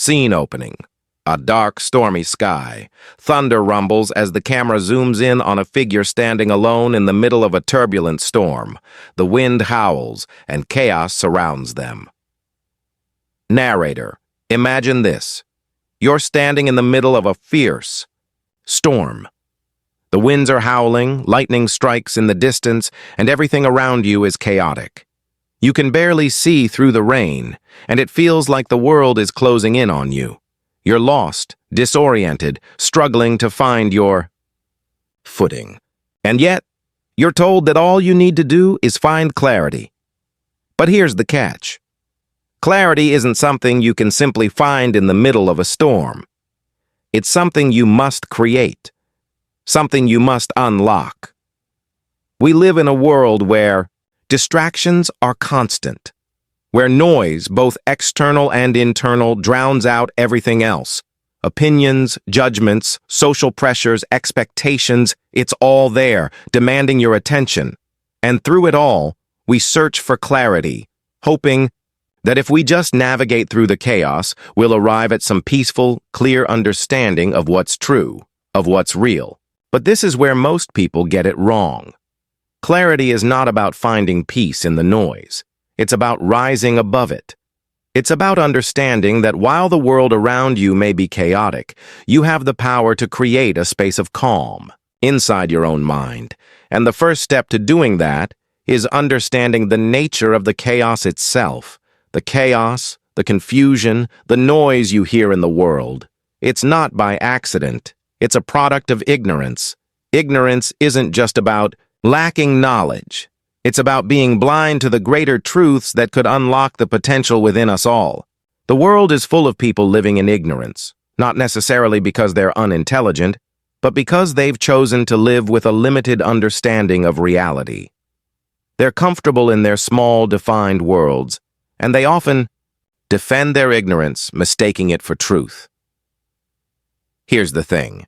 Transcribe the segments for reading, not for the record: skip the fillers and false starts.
Scene opening. A dark, stormy sky. Thunder rumbles as the camera zooms in on a figure standing alone in the middle of a turbulent storm. The wind howls, and chaos surrounds them. Narrator, imagine this. You're standing in the middle of a fierce storm. The winds are howling, lightning strikes in the distance, and everything around you is chaotic. You can barely see through the rain, and it feels like the world is closing in on you. You're lost, disoriented, struggling to find your footing. And yet, you're told that all you need to do is find clarity. But here's the catch. Clarity isn't something you can simply find in the middle of a storm. It's something you must create, something you must unlock. We live in a world where distractions are constant, where noise, both external and internal, drowns out everything else. Opinions, judgments, social pressures, expectations, it's all there, demanding your attention. And through it all, we search for clarity, hoping that if we just navigate through the chaos, we'll arrive at some peaceful, clear understanding of what's true, of what's real. But this is where most people get it wrong. Clarity is not about finding peace in the noise. It's about rising above it. It's about understanding that while the world around you may be chaotic, you have the power to create a space of calm inside your own mind. And the first step to doing that is understanding the nature of the chaos itself. The chaos, the confusion, the noise you hear in the world. It's not by accident. It's a product of ignorance. Ignorance isn't just about lacking knowledge. It's about being blind to the greater truths that could unlock the potential within us all. The world is full of people living in ignorance, not necessarily because they're unintelligent, but because they've chosen to live with a limited understanding of reality. They're comfortable in their small, defined worlds, and they often defend their ignorance, mistaking it for truth. Here's the thing.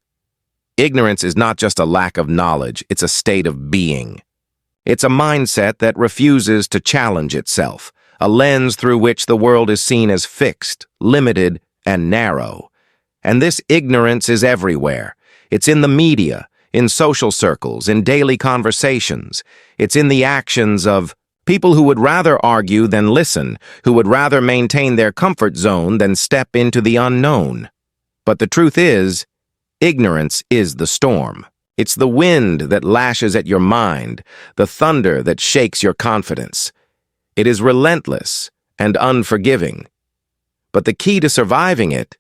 Ignorance is not just a lack of knowledge, it's a state of being. It's a mindset that refuses to challenge itself, a lens through which the world is seen as fixed, limited, and narrow. And this ignorance is everywhere. It's in the media, in social circles, in daily conversations. It's in the actions of people who would rather argue than listen, who would rather maintain their comfort zone than step into the unknown. But the truth is, ignorance is the storm. It's the wind that lashes at your mind, the thunder that shakes your confidence. It is relentless and unforgiving. But the key to surviving it,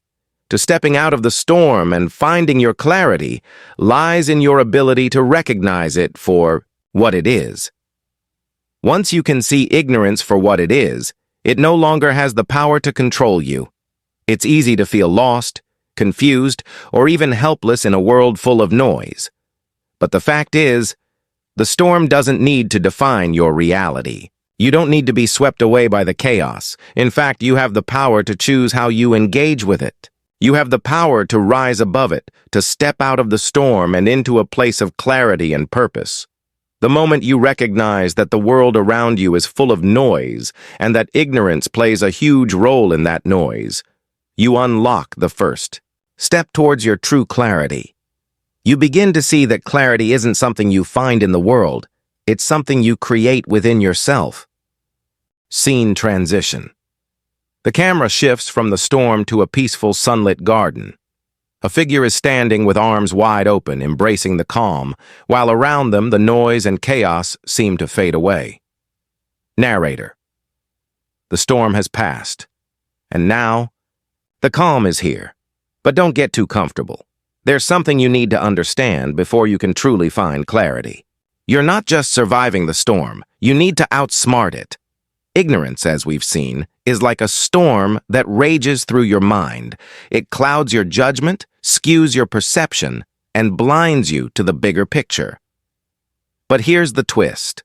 to stepping out of the storm and finding your clarity, lies in your ability to recognize it for what it is. Once you can see ignorance for what it is, it no longer has the power to control you. It's easy to feel lost, confused, or even helpless in a world full of noise. But the fact is, the storm doesn't need to define your reality. You don't need to be swept away by the chaos. In fact, you have the power to choose how you engage with it. You have the power to rise above it, to step out of the storm and into a place of clarity and purpose. The moment you recognize that the world around you is full of noise and that ignorance plays a huge role in that noise, you unlock the first step towards your true clarity. You begin to see that clarity isn't something you find in the world, it's something you create within yourself. Scene transition. The camera shifts from the storm to a peaceful sunlit garden. A figure is standing with arms wide open, embracing the calm, while around them the noise and chaos seem to fade away. Narrator. The storm has passed, and now the calm is here. But don't get too comfortable. There's something you need to understand before you can truly find clarity. You're not just surviving the storm, you need to outsmart it. Ignorance, as we've seen, is like a storm that rages through your mind. It clouds your judgment, skews your perception, and blinds you to the bigger picture. But here's the twist.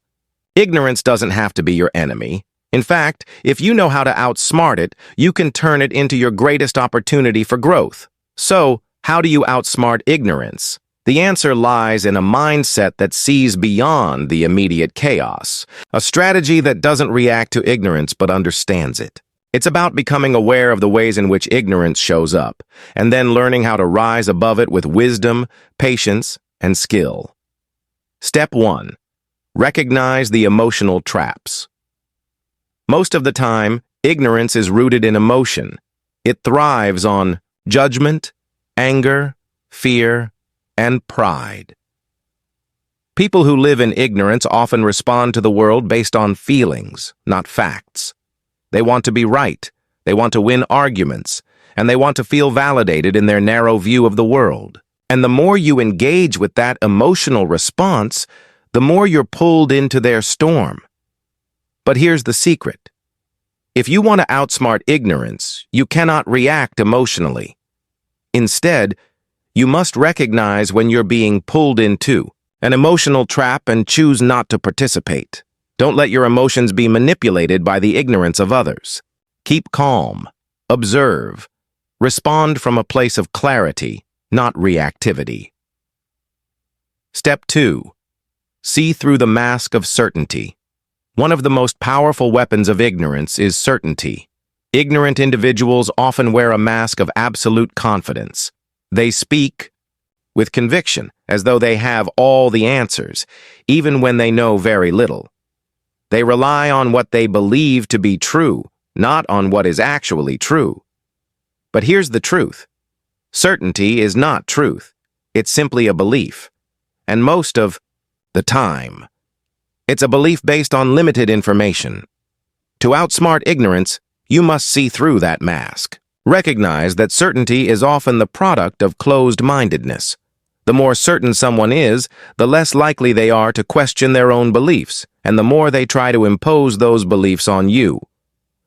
Ignorance doesn't have to be your enemy. In fact, if you know how to outsmart it, you can turn it into your greatest opportunity for growth. So, how do you outsmart ignorance? The answer lies in a mindset that sees beyond the immediate chaos, a strategy that doesn't react to ignorance but understands it. It's about becoming aware of the ways in which ignorance shows up, and then learning how to rise above it with wisdom, patience, and skill. Step 1. Recognize the emotional traps. Most of the time, ignorance is rooted in emotion. It thrives on judgment, anger, fear, and pride. People who live in ignorance often respond to the world based on feelings, not facts. They want to be right, they want to win arguments, and they want to feel validated in their narrow view of the world. And the more you engage with that emotional response, the more you're pulled into their storm. But here's the secret. If you want to outsmart ignorance, you cannot react emotionally. Instead, you must recognize when you're being pulled into an emotional trap and choose not to participate. Don't let your emotions be manipulated by the ignorance of others. Keep calm, observe, respond from a place of clarity, not reactivity. Step 2. See through the mask of certainty. One of the most powerful weapons of ignorance is certainty. Ignorant individuals often wear a mask of absolute confidence. They speak with conviction, as though they have all the answers, even when they know very little. They rely on what they believe to be true, not on what is actually true. But here's the truth. Certainty is not truth. It's simply a belief. And most of the time, it's a belief based on limited information. To outsmart ignorance, you must see through that mask. Recognize that certainty is often the product of closed-mindedness. The more certain someone is, the less likely they are to question their own beliefs, and the more they try to impose those beliefs on you.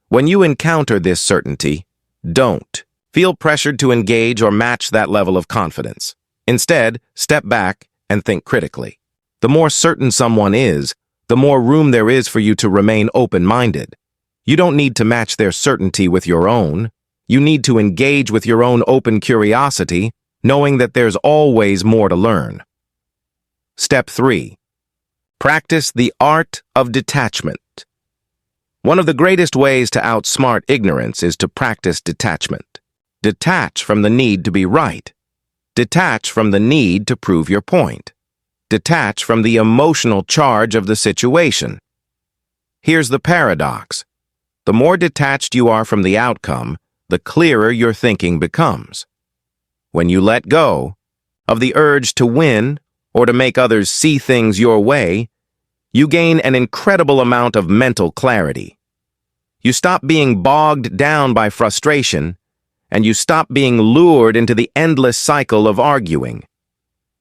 When you encounter this certainty, don't feel pressured to engage or match that level of confidence. Instead, step back and think critically. The more certain someone is, the more room there is for you to remain open-minded. You don't need to match their certainty with your own. You need to engage with your own open curiosity, knowing that there's always more to learn. Step 3. Practice the art of detachment. One of the greatest ways to outsmart ignorance is to practice detachment. Detach from the need to be right. Detach from the need to prove your point. Detach from the emotional charge of the situation. Here's the paradox. The more detached you are from the outcome, the clearer your thinking becomes. When you let go of the urge to win or to make others see things your way, you gain an incredible amount of mental clarity. You stop being bogged down by frustration, and you stop being lured into the endless cycle of arguing.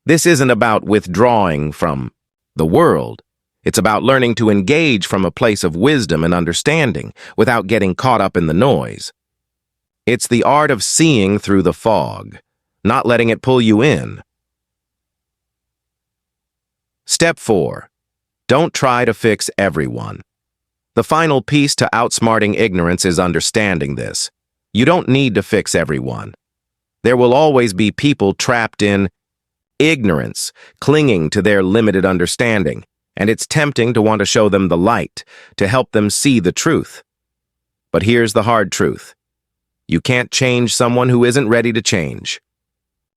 This isn't about withdrawing from the world. It's about learning to engage from a place of wisdom and understanding without getting caught up in the noise. It's the art of seeing through the fog, not letting it pull you in. Step 4. Don't try to fix everyone. The final piece to outsmarting ignorance is understanding this. You don't need to fix everyone. There will always be people trapped in ignorance, clinging to their limited understanding, and it's tempting to want to show them the light, to help them see the truth. But here's the hard truth. You can't change someone who isn't ready to change.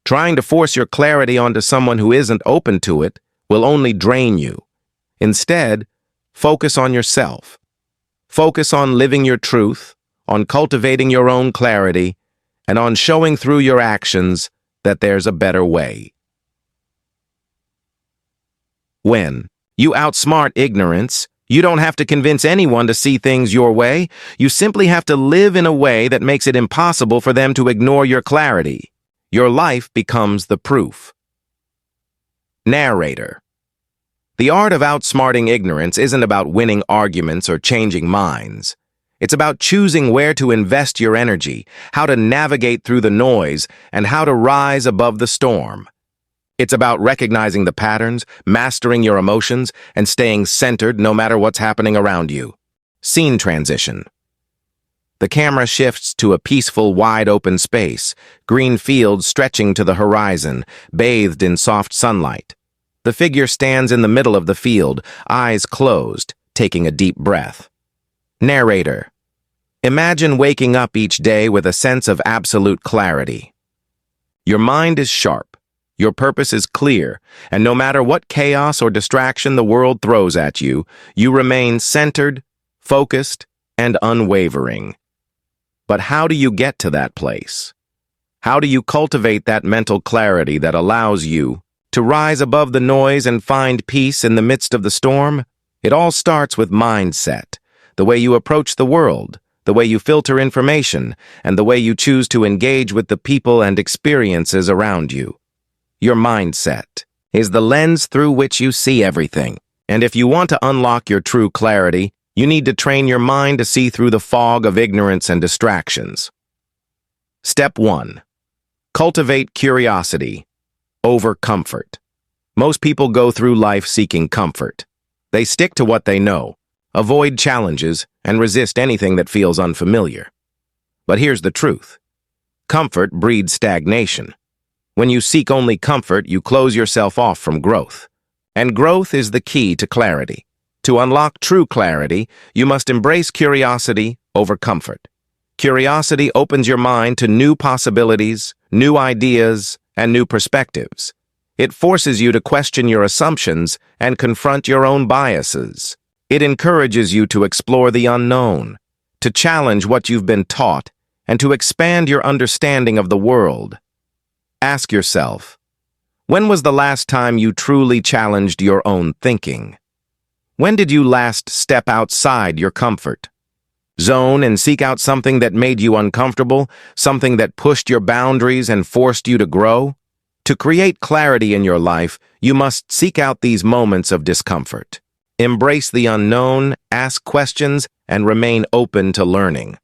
Trying to force your clarity onto someone who isn't open to it will only drain you. Instead, focus on yourself. Focus on living your truth, on cultivating your own clarity, and on showing through your actions that there's a better way. When you outsmart ignorance, you don't have to convince anyone to see things your way. You simply have to live in a way that makes it impossible for them to ignore your clarity. Your life becomes the proof. Narrator. The art of outsmarting ignorance isn't about winning arguments or changing minds. It's about choosing where to invest your energy, how to navigate through the noise, and how to rise above the storm. It's about recognizing the patterns, mastering your emotions, and staying centered no matter what's happening around you. Scene transition. The camera shifts to a peaceful, wide-open space, green fields stretching to the horizon, bathed in soft sunlight. The figure stands in the middle of the field, eyes closed, taking a deep breath. Narrator. Imagine waking up each day with a sense of absolute clarity. Your mind is sharp, your purpose is clear, and no matter what chaos or distraction the world throws at you, you remain centered, focused, and unwavering. But how do you get to that place? How do you cultivate that mental clarity that allows you to rise above the noise and find peace in the midst of the storm? It all starts with mindset, the way you approach the world, the way you filter information, and the way you choose to engage with the people and experiences around you. Your mindset is the lens through which you see everything. And if you want to unlock your true clarity, you need to train your mind to see through the fog of ignorance and distractions. Step 1. Cultivate curiosity over comfort. Most people go through life seeking comfort. They stick to what they know, avoid challenges, and resist anything that feels unfamiliar. But here's the truth. Comfort breeds stagnation. When you seek only comfort, you close yourself off from growth. And growth is the key to clarity. To unlock true clarity, you must embrace curiosity over comfort. Curiosity opens your mind to new possibilities, new ideas, and new perspectives. It forces you to question your assumptions and confront your own biases. It encourages you to explore the unknown, to challenge what you've been taught, and to expand your understanding of the world. Ask yourself, when was the last time you truly challenged your own thinking? When did you last step outside your comfort zone and seek out something that made you uncomfortable, something that pushed your boundaries and forced you to grow? To create clarity in your life, you must seek out these moments of discomfort. Embrace the unknown, ask questions, and remain open to learning.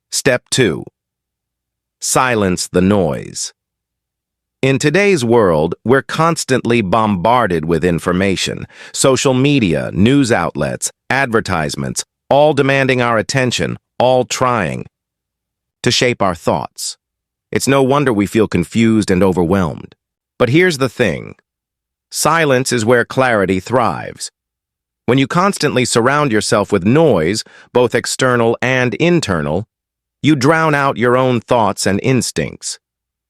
Step 2. Silence the noise. In today's world, we're constantly bombarded with information. Social media, news outlets, advertisements, all demanding our attention, all trying to shape our thoughts. It's no wonder we feel confused and overwhelmed. But here's the thing. Silence is where clarity thrives. When you constantly surround yourself with noise, both external and internal, you drown out your own thoughts and instincts.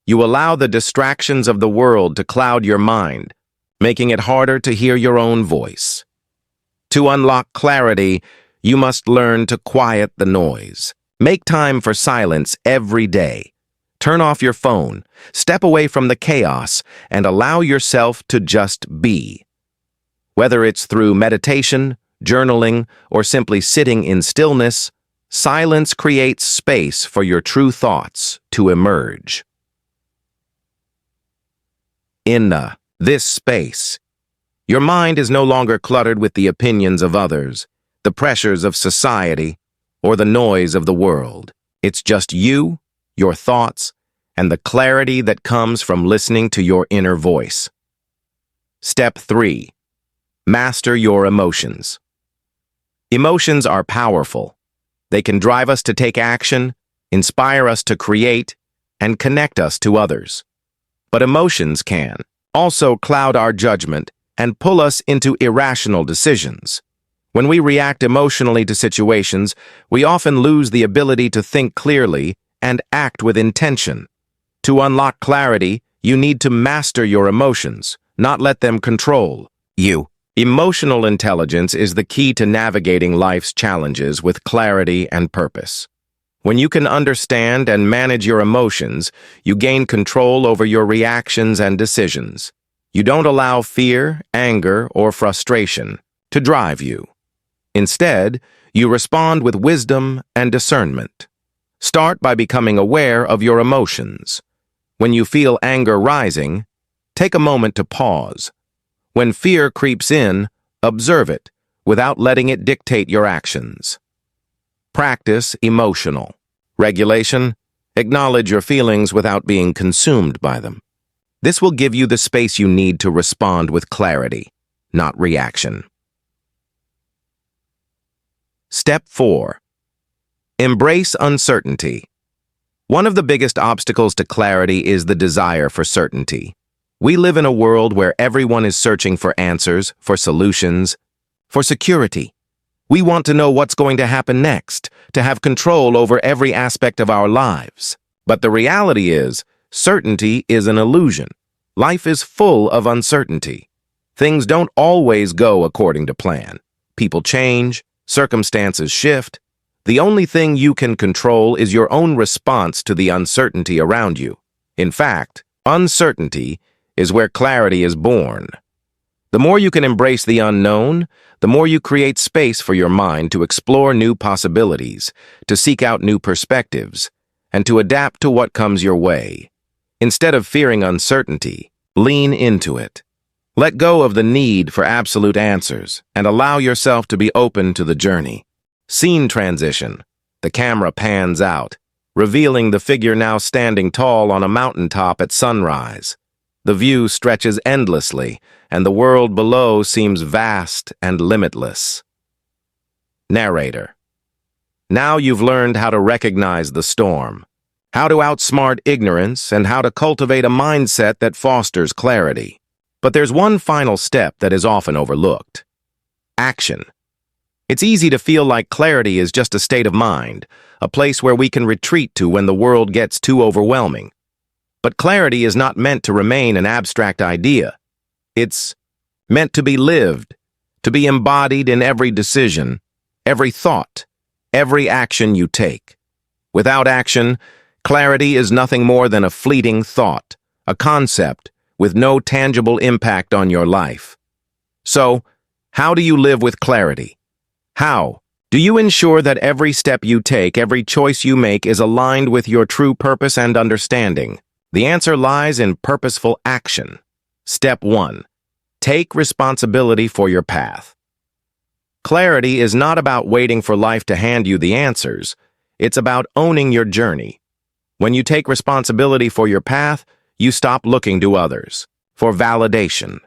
You allow the distractions of the world to cloud your mind, making it harder to hear your own voice. To unlock clarity, you must learn to quiet the noise. Make time for silence every day. Turn off your phone, step away from the chaos, and allow yourself to just be. Whether it's through meditation, journaling, or simply sitting in stillness, silence creates space for your true thoughts to emerge. In this space, your mind is no longer cluttered with the opinions of others, the pressures of society, or the noise of the world. It's just you, your thoughts, and the clarity that comes from listening to your inner voice. Step 3. Master your emotions. Emotions are powerful. They can drive us to take action, inspire us to create, and connect us to others. But emotions can also cloud our judgment and pull us into irrational decisions. When we react emotionally to situations, we often lose the ability to think clearly and act with intention. To unlock clarity, you need to master your emotions, not let them control you. Emotional intelligence is the key to navigating life's challenges with clarity and purpose. When you can understand and manage your emotions, you gain control over your reactions and decisions. You don't allow fear, anger, or frustration to drive you. Instead, you respond with wisdom and discernment. Start by becoming aware of your emotions. When you feel anger rising, take a moment to pause. When fear creeps in, observe it without letting it dictate your actions. Practice emotional regulation. Acknowledge your feelings without being consumed by them. This will give you the space you need to respond with clarity, not reaction. Step 4. Embrace uncertainty. One of the biggest obstacles to clarity is the desire for certainty. We live in a world where everyone is searching for answers, for solutions, for security. We want to know what's going to happen next, to have control over every aspect of our lives. But the reality is, certainty is an illusion. Life is full of uncertainty. Things don't always go according to plan. People change, circumstances shift. The only thing you can control is your own response to the uncertainty around you. In fact, uncertainty is where clarity is born. The more you can embrace the unknown, the more you create space for your mind to explore new possibilities, to seek out new perspectives, and to adapt to what comes your way. Instead of fearing uncertainty, lean into it. Let go of the need for absolute answers and allow yourself to be open to the journey. Scene transition. The camera pans out, revealing the figure now standing tall on a mountaintop at sunrise. The view stretches endlessly, and the world below seems vast and limitless. Narrator. Now you've learned how to recognize the storm, how to outsmart ignorance, and how to cultivate a mindset that fosters clarity. But there's one final step that is often overlooked. Action. It's easy to feel like clarity is just a state of mind, a place where we can retreat to when the world gets too overwhelming. But clarity is not meant to remain an abstract idea. It's meant to be lived, to be embodied in every decision, every thought, every action you take. Without action, clarity is nothing more than a fleeting thought, a concept with no tangible impact on your life. So, how do you live with clarity? How do you ensure that every step you take, every choice you make is aligned with your true purpose and understanding? The answer lies in purposeful action. Step 1. Take responsibility for your path. Clarity is not about waiting for life to hand you the answers. It's about owning your journey. When you take responsibility for your path, you stop looking to others for validation.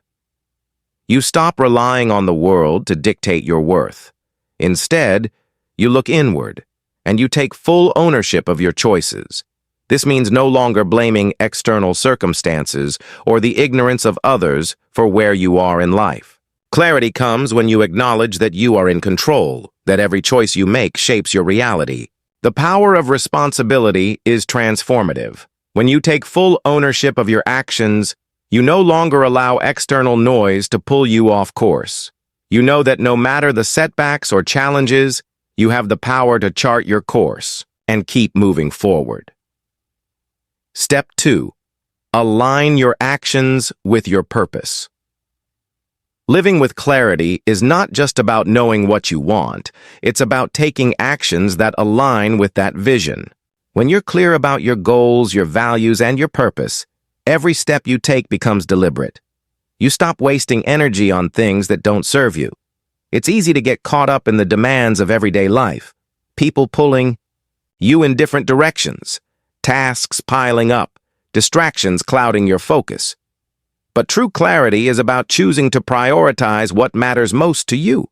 You stop relying on the world to dictate your worth. Instead, you look inward, and you take full ownership of your choices. This means no longer blaming external circumstances or the ignorance of others for where you are in life. Clarity comes when you acknowledge that you are in control, that every choice you make shapes your reality. The power of responsibility is transformative. When you take full ownership of your actions, you no longer allow external noise to pull you off course. You know that no matter the setbacks or challenges, you have the power to chart your course and keep moving forward. Step 2. Align your actions with your purpose. Living with clarity is not just about knowing what you want, it's about taking actions that align with that vision. When you're clear about your goals, your values, and your purpose, every step you take becomes deliberate. You stop wasting energy on things that don't serve you. It's easy to get caught up in the demands of everyday life, people pulling you in different directions, tasks piling up, distractions clouding your focus. But true clarity is about choosing to prioritize what matters most to you.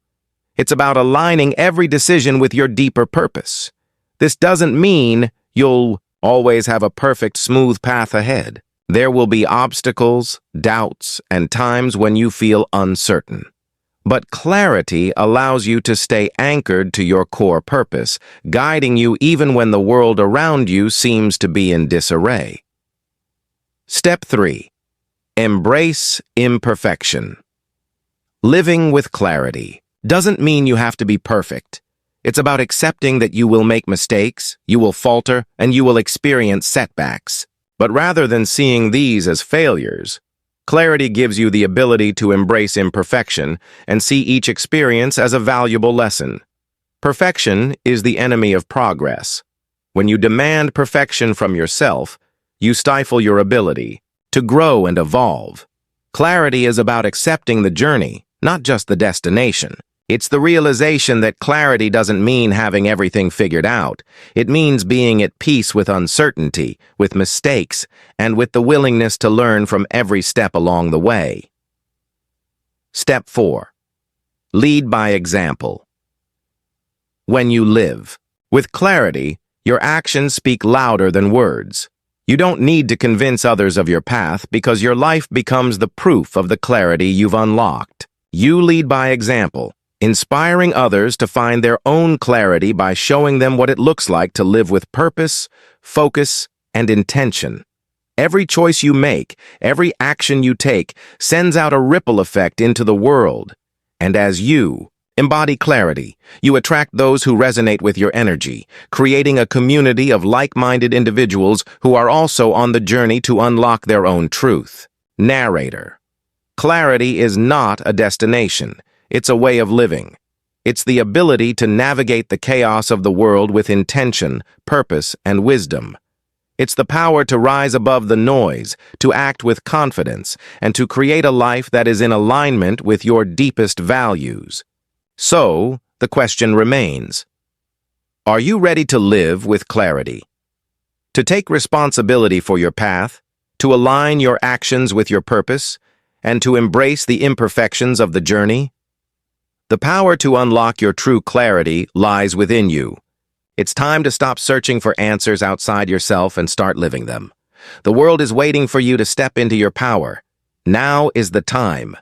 It's about aligning every decision with your deeper purpose. This doesn't mean you'll always have a perfect, smooth path ahead. There will be obstacles, doubts, and times when you feel uncertain. But clarity allows you to stay anchored to your core purpose, guiding you even when the world around you seems to be in disarray. Step 3. Embrace imperfection. Living with clarity doesn't mean you have to be perfect. It's about accepting that you will make mistakes, you will falter, and you will experience setbacks. But rather than seeing these as failures, clarity gives you the ability to embrace imperfection and see each experience as a valuable lesson. Perfection is the enemy of progress. When you demand perfection from yourself, you stifle your ability to grow and evolve. Clarity is about accepting the journey, not just the destination. It's the realization that clarity doesn't mean having everything figured out. It means being at peace with uncertainty, with mistakes, and with the willingness to learn from every step along the way. Step 4. Lead by example. When you live with clarity, your actions speak louder than words. You don't need to convince others of your path because your life becomes the proof of the clarity you've unlocked. You lead by example. inspiring others to find their own clarity by showing them what it looks like to live with purpose, focus, and intention. Every choice you make, every action you take, sends out a ripple effect into the world. And as you embody clarity, you attract those who resonate with your energy, creating a community of like-minded individuals who are also on the journey to unlock their own truth. Narrator. Clarity is not a destination. It's a way of living. It's the ability to navigate the chaos of the world with intention, purpose, and wisdom. It's the power to rise above the noise, to act with confidence, and to create a life that is in alignment with your deepest values. So, the question remains: are you ready to live with clarity? To take responsibility for your path, to align your actions with your purpose, and to embrace the imperfections of the journey? The power to unlock your true clarity lies within you. It's time to stop searching for answers outside yourself and start living them. The world is waiting for you to step into your power. Now is the time.